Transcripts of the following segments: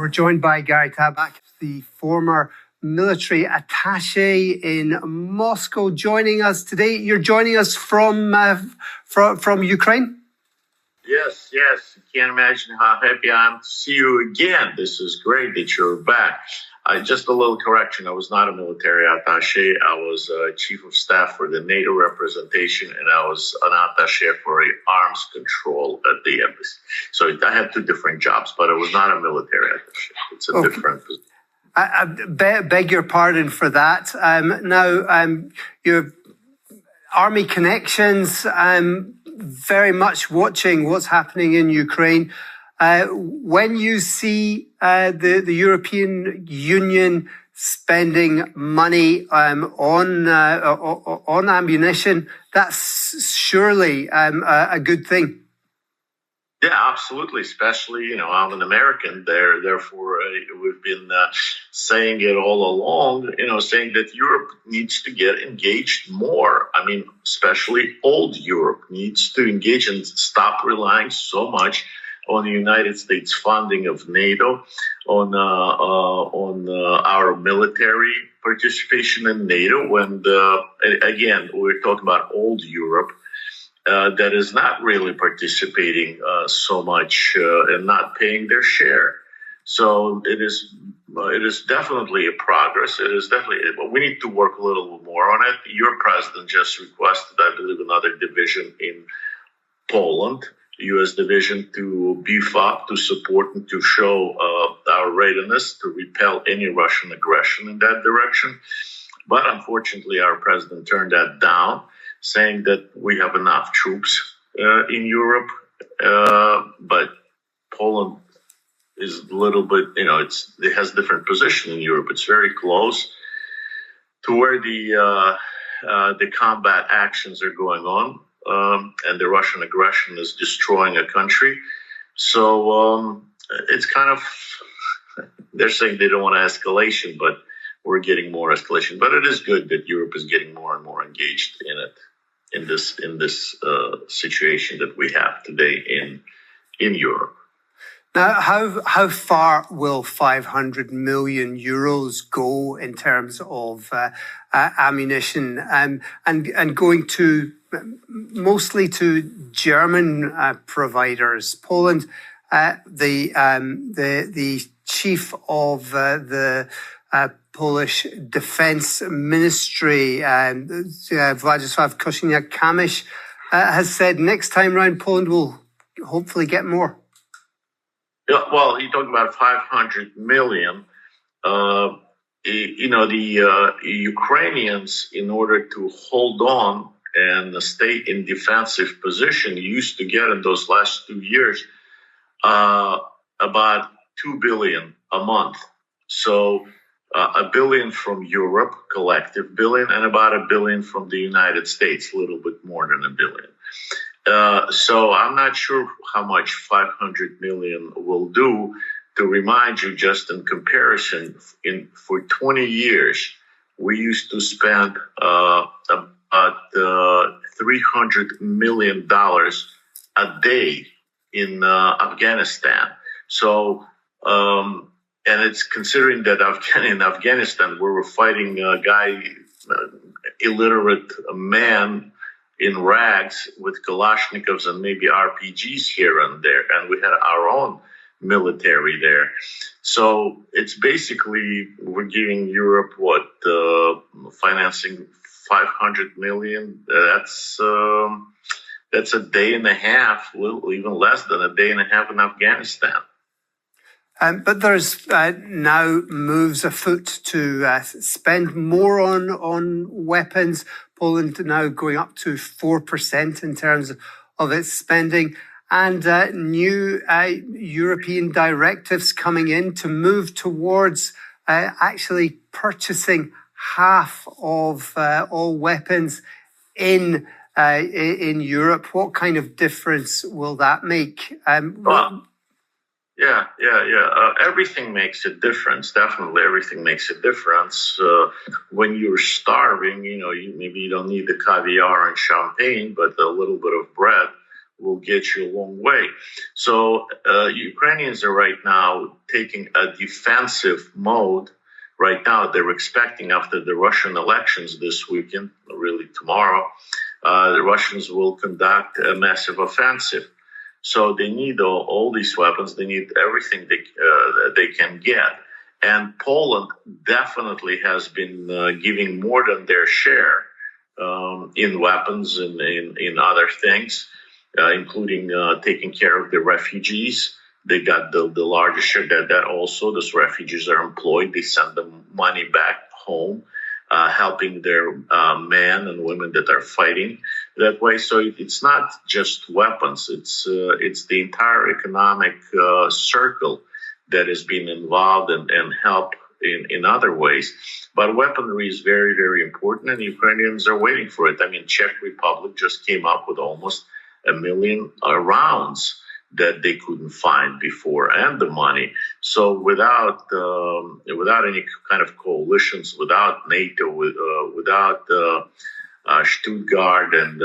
We're joined by Gary Tabach, the former military attaché in Moscow, joining us today. You're joining us from Ukraine? Yes. You can't imagine how happy I am to see you again. This is great that you're back. Just a little correction. I was not a military attaché. I was chief of staff for the NATO representation, and I was an attaché for arms control at the embassy. So I had two different jobs, but I was not a military attaché. It's a different position. I beg your pardon for that. Your army connections, very much watching what's happening in Ukraine. When you see the European Union spending money on ammunition, that's surely a good thing. Yeah, absolutely. Especially, I'm an American there. Therefore, we've been saying it all along, saying that Europe needs to get engaged more. I mean, especially old Europe needs to engage and stop relying so much on the United States funding of NATO, on our military participation in NATO. And again, we're talking about old Europe. That is not really participating so much and not paying their share. So it is definitely a progress. It is definitely, but we need to work a little more on it. Your president just requested, I believe, another division in Poland, U.S. division, to beef up, to support, and to show our readiness to repel any Russian aggression in that direction. But unfortunately, our president turned that down, saying that we have enough troops in Europe, but Poland is a little bit, it has a different position in Europe. It's very close to where the combat actions are going on, and the Russian aggression is destroying a country. So it's kind of, they're saying they don't want escalation, but we're getting more escalation. But it is good that Europe is getting more and more engaged in it. In this situation that we have today in Europe. Now, how far will 500 million euros go in terms of ammunition and going to mostly to German providers? Poland, the chief of the Polish Defense Ministry, Władysław Kosiniak-Kamysz, has said next time round Poland will hopefully get more. Yeah, well, you talk about 500 million. The Ukrainians, in order to hold on and stay in defensive position, used to get in those last 2 years about 2 billion a month. So $1 billion from Europe, collective billion, and about $1 billion from the United States, a little bit more than $1 billion. So I'm not sure how much 500 million will do. To remind you, just in comparison, for 20 years, we used to spend about $300 million a day in Afghanistan. So, and it's considering that in Afghanistan, we were fighting a guy, illiterate man in rags with Kalashnikovs and maybe RPGs here and there. And we had our own military there. So it's basically, we're giving Europe financing 500 million. That's a day and a half, even less than a day and a half in Afghanistan. But there's now moves afoot to spend more on weapons. Poland now going up to 4% in terms of its spending, and new European directives coming in to move towards actually purchasing half of all weapons in Europe. What kind of difference will that make? Yeah. Everything makes a difference. Definitely, everything makes a difference. When you're starving, maybe you don't need the caviar and champagne, but a little bit of bread will get you a long way. So Ukrainians are right now taking a defensive mode. Right now, they're expecting after the Russian elections this weekend, really tomorrow, the Russians will conduct a massive offensive. So they need all these weapons. They need everything they can get. And Poland definitely has been giving more than their share in weapons and in other things, including taking care of the refugees. They got the largest share. That also, those refugees are employed. They send them money back home, helping their men and women that are fighting that way. So it's not just weapons. It's the entire economic circle that has been involved and help in other ways. But weaponry is very, very important, and Ukrainians are waiting for it. I mean, Czech Republic just came up with almost 1 million rounds that they couldn't find before, and the money. So without any kind of coalitions, without NATO, without Stuttgart and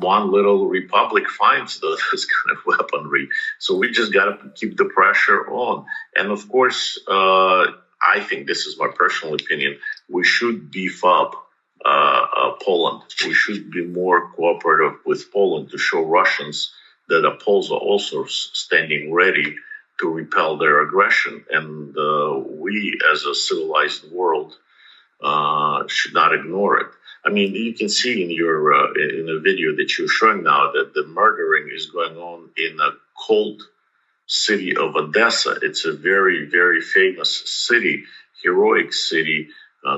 one little republic finds those kind of weaponry. So we just got to keep the pressure on. And of course, I think, this is my personal opinion, we should beef up Poland. We should be more cooperative with Poland to show Russians that the Poles are also standing ready to repel their aggression. And we, as a civilized world, should not ignore it. I mean, you can see in your in a video that you're showing now that the murdering is going on in a cold city of Odessa. It's a very, very famous city, heroic city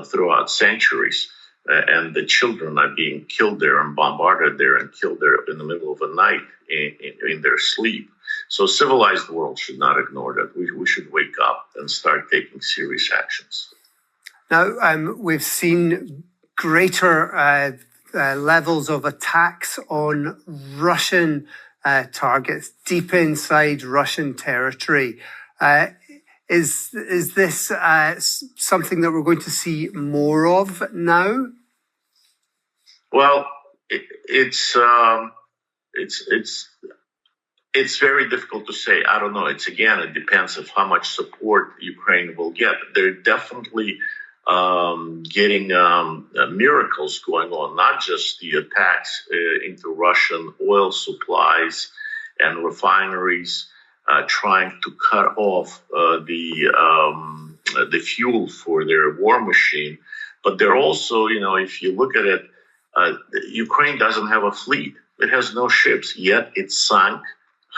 throughout centuries. And the children are being killed there and bombarded there and killed there in the middle of the night in their sleep. So civilized world should not ignore that. We should wake up and start taking serious actions. Now, we've seen greater levels of attacks on Russian targets deep inside Russian territory. Is this something that we're going to see more of now? Well, it's very difficult to say. I don't know. It depends of how much support Ukraine will get. They're definitely getting miracles going on, not just the attacks into Russian oil supplies and refineries, trying to cut off the fuel for their war machine. But they're also, if you look at it, Ukraine doesn't have a fleet. It has no ships, yet it sunk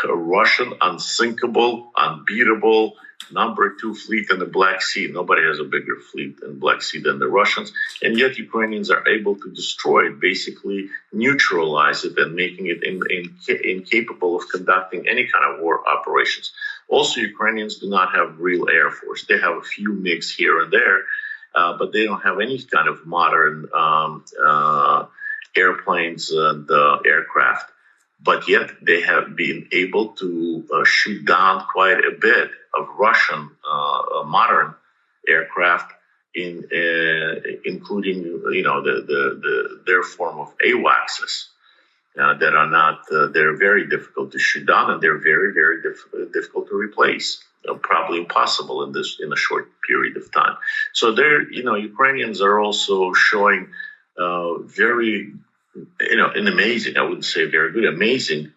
a Russian unsinkable, unbeatable #2 fleet in the Black Sea. Nobody has a bigger fleet in the Black Sea than the Russians. And yet Ukrainians are able to destroy it, basically neutralize it and making it incapable of conducting any kind of war operations. Also, Ukrainians do not have real air force. They have a few MiGs here and there, but they don't have any kind of modern airplanes and aircraft. But yet they have been able to shoot down quite a bit of Russian modern aircraft, including their form of AWACSs that are not. They're very difficult to shoot down, and they're very, very difficult to replace. Probably impossible in a short period of time. So Ukrainians are also showing very. An amazing, I wouldn't say very good, amazing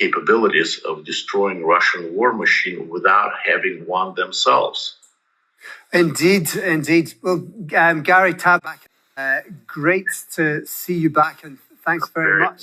capabilities of destroying Russian war machine without having one themselves. Indeed. Well, Gary Tabach, great to see you back, and thanks very much.